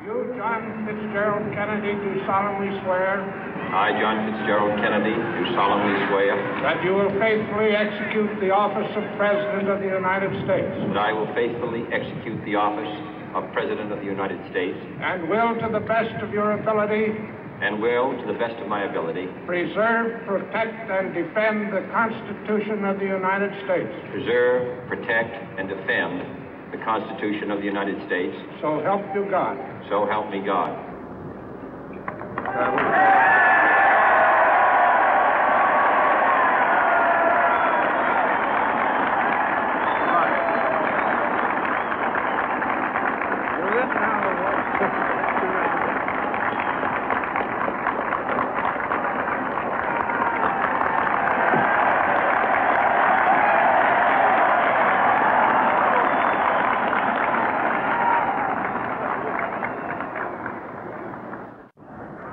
You, John Fitzgerald Kennedy, do solemnly swear. I, John Fitzgerald Kennedy, do solemnly swear. That you will faithfully execute the office of President of the United States. That I will faithfully execute the office of President of the United States. And will, to the best of your ability. And will, to the best of my ability. Preserve, protect, and defend the Constitution of the United States. Preserve, protect, and defend the Constitution of the United States. So help you God. So help me God.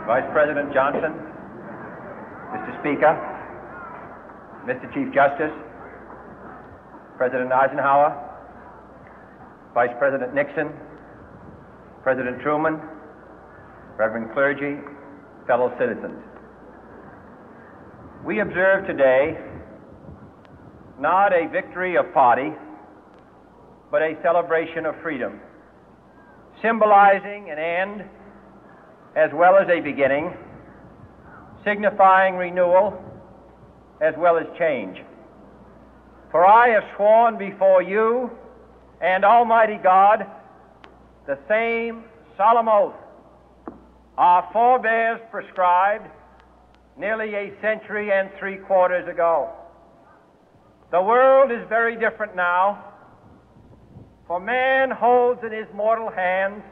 Vice President Johnson, Mr. Speaker, Mr. Chief Justice, President Eisenhower, Vice President Nixon, President Truman, Reverend clergy, fellow citizens. We observe today not a victory of party, but a celebration of freedom, symbolizing an end as well as a beginning, signifying renewal as well as change. For I have sworn before you and Almighty God the same solemn oath our forebears prescribed nearly a century and 3/4 ago. The world is very different now, for man holds in his mortal hands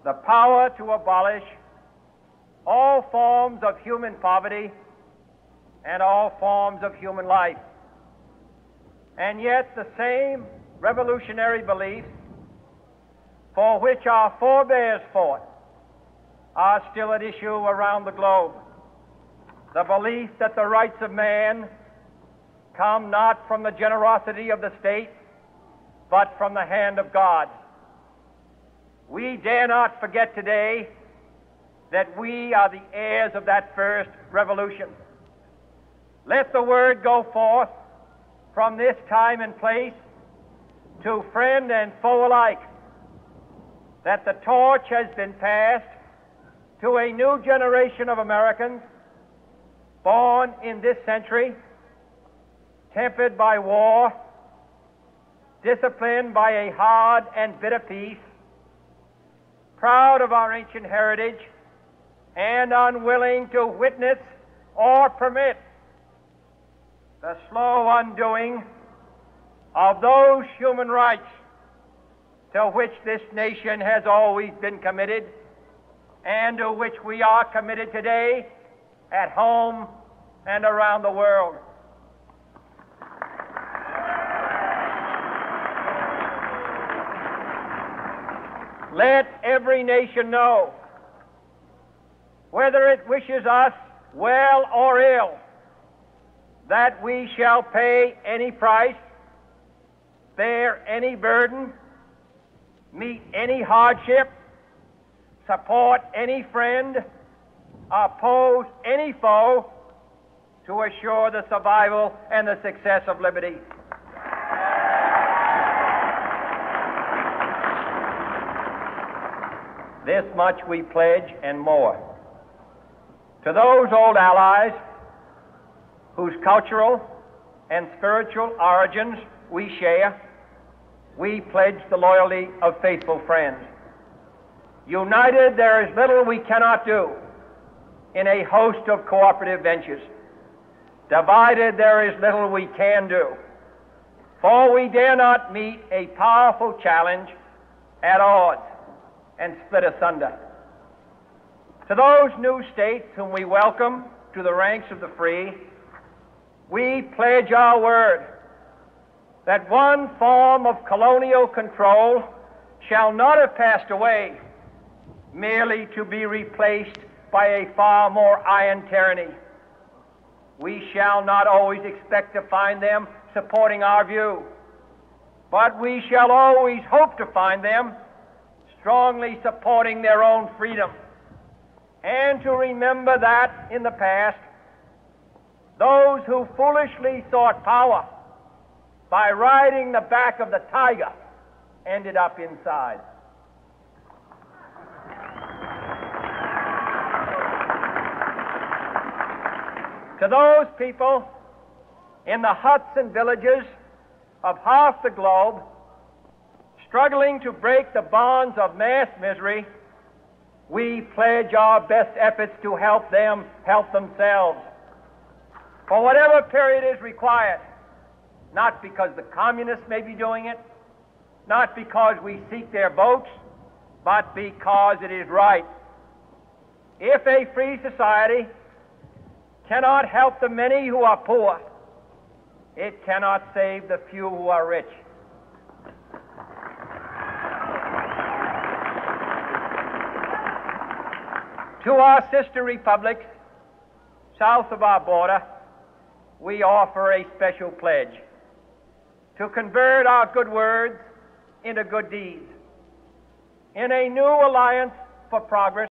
the power to abolish all forms of human poverty and all forms of human life. And yet the same revolutionary beliefs for which our forebears fought are still at issue around the globe. The belief that the rights of man come not from the generosity of the state, but from the hand of God. We dare not forget today that we are the heirs of that first revolution. Let the word go forth from this time and place to friend and foe alike that the torch has been passed to a new generation of Americans born in this century, tempered by war, disciplined by a hard and bitter peace, proud of our ancient heritage, and unwilling to witness or permit the slow undoing of those human rights to which this nation has always been committed and to which we are committed today at home and around the world. Let every nation know, whether it wishes us well or ill, that we shall pay any price, bear any burden, meet any hardship, support any friend, oppose any foe to assure the survival and the success of liberty. This much we pledge and more. To those old allies whose cultural and spiritual origins we share, we pledge the loyalty of faithful friends. United, there is little we cannot do in a host of cooperative ventures. Divided, there is little we can do, for we dare not meet a powerful challenge at odds and split asunder. To those new states whom we welcome to the ranks of the free, we pledge our word that one form of colonial control shall not have passed away merely to be replaced by a far more iron tyranny. We shall not always expect to find them supporting our view, but we shall always hope to find them strongly supporting their own freedom, and to remember that in the past, those who foolishly sought power by riding the back of the tiger ended up inside. To those people in the huts and villages of half the globe struggling to break the bonds of mass misery, we pledge our best efforts to help them help themselves for whatever period is required, not because the communists may be doing it, not because we seek their votes, but because it is right. If a free society cannot help the many who are poor, it cannot save the few who are rich. To our sister republics south of our border, we offer a special pledge to convert our good words into good deeds in a new alliance for progress.